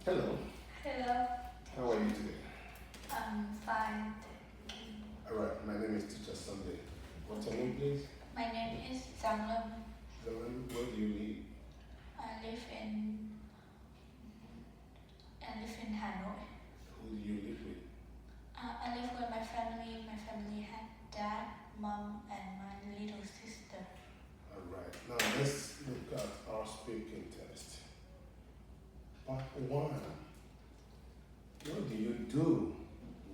Hello, Hello, how are you today? I'm fine. Alright, my name is Teacher Sunday. What's your name, please? My name is Giang. Zalan, where do you live? I live in Hanoi. Who do you live with? I live with my family. My family had dad, mom, and my little sister. Alright, now let's look at our speaking test. Part 1. What do you do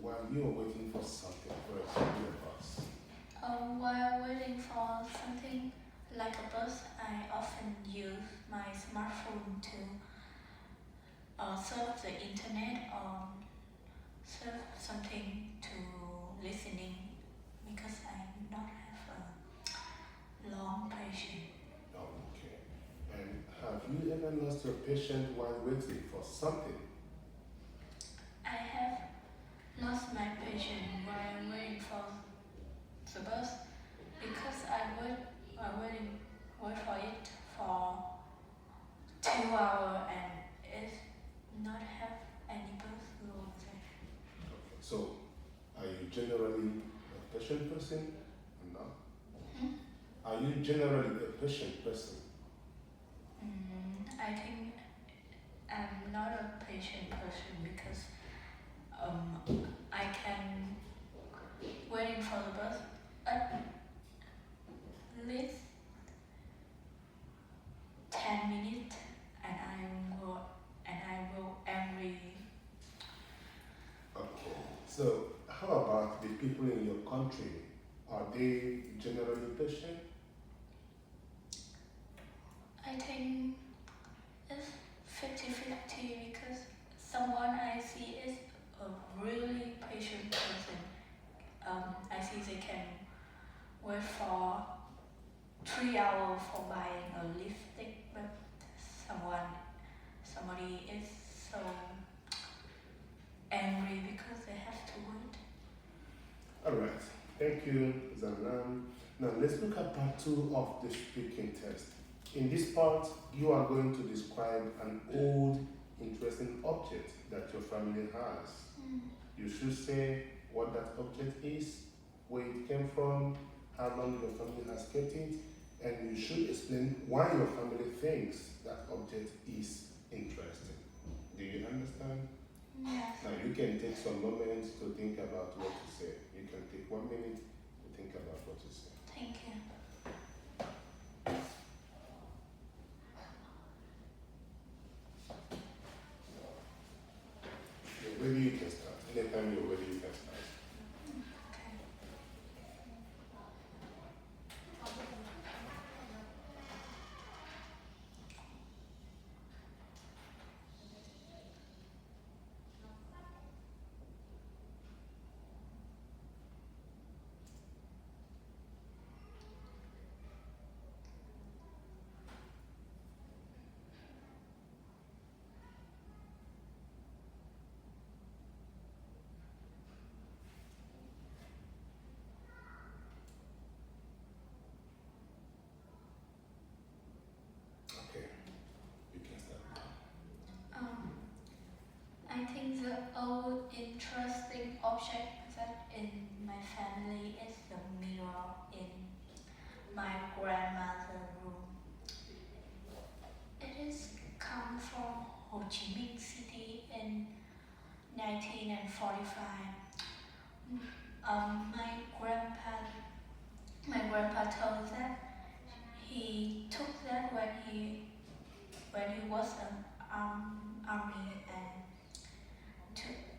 while you are waiting for something for example, a bus? While waiting for something like a bus, I often use my smartphone to surf the internet or surf something to listening because I not have a long patience. Oh, okay. And have you ever lost your patience while waiting for something? I have lost my patience while waiting for the bus because wait for it for 2 hours and it not have any bus road there. So, are you generally a patient person or not? Are you generally a patient person? I think I'm not a patient person because I can waiting for the bus at least 10 minutes and I will angry. Okay. So, how about the people in your country? Are they generally patient? I think it's 50-50 because someone I see is a really patient person. I see they can wait for 3 hours for buying a lipstick, but somebody is so angry because they have to wait. Alright. Thank you, Zanam. Now, let's look at part 2 of the speaking test. In this part, you are going to describe an old, interesting object that your family has. You should say what that object is, where it came from, how long your family has kept it, and you should explain why your family thinks that object is interesting. Do you understand? Yes. Now you can take some moments to think about what to say. You can take 1 minute to think about what to say. Thank you. You're ready, you can start. Anytime you're ready, you can start. Okay. Okay, you can start. I think the old interesting object that in my family is the mirror in my grandmother's room. It is come from Ho Chi Minh City in 1945. My grandpa told that he took that when he was an army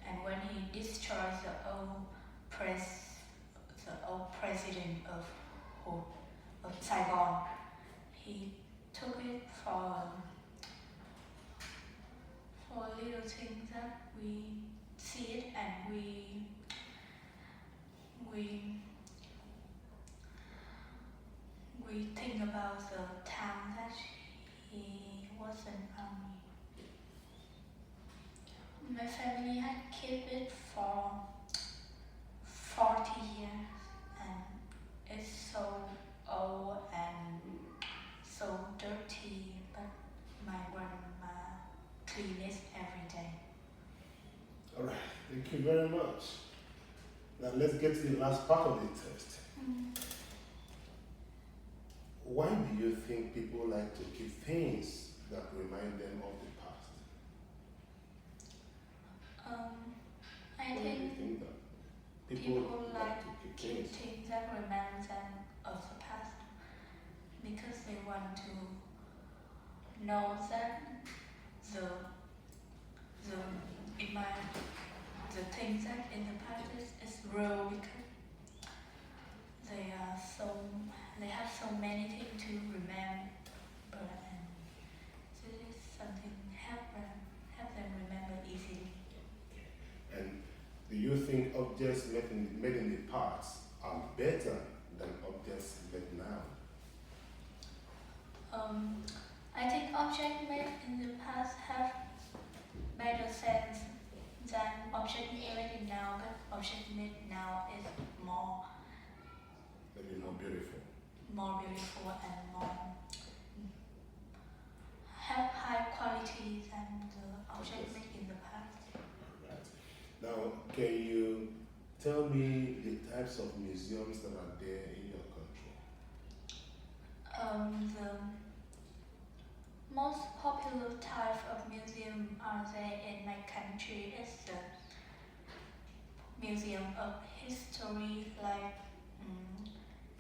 and when he destroyed the old president of Saigon, he took it for little things that we see it and we think about the time that he was an army. My family had kept it for 40 years and it's so old and so dirty, but my grandma cleans it every day. Thank you very much. Now let's get to the last part of the test. Why do you think people like to keep things that remind them of the past? I Why do you think think that people like to keep keep things? things that remind them of the past because they want to know that the the things that in the past is real because they have so many things to remember and this is something help them remember easily. And do you think objects made in the past are better than objects made now? I think objects made in the past have better sense than objects made now, but objects made now is Maybe more beautiful. more beautiful and more have high quality than the object made in the past. Right. Now, can you tell me the types of museums that are there in your country? The most popular type of museum are there in my country is the Museum of History, like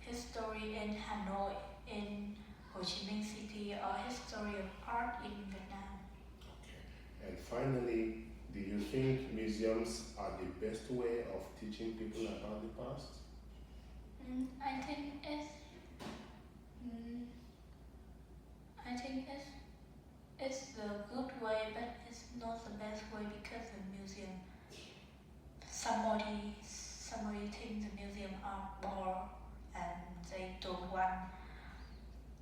history in Hanoi, in Ho Chi Minh City, or history of art in Vietnam. Okay. And finally, do you think museums are the best way of teaching people about the past? I think it's the good way, but it's not the best way because the museum somebody thinks the museum are bored and they don't want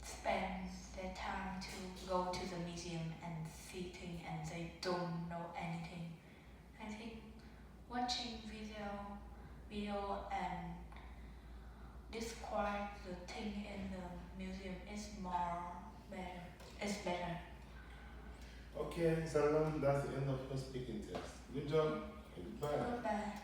spend their time to go to the museum and see things and they don't know anything. I think watching video and describe the thing in the museum is better. Okay, Salam, that's the end of your speaking test. Good job and goodbye. Goodbye.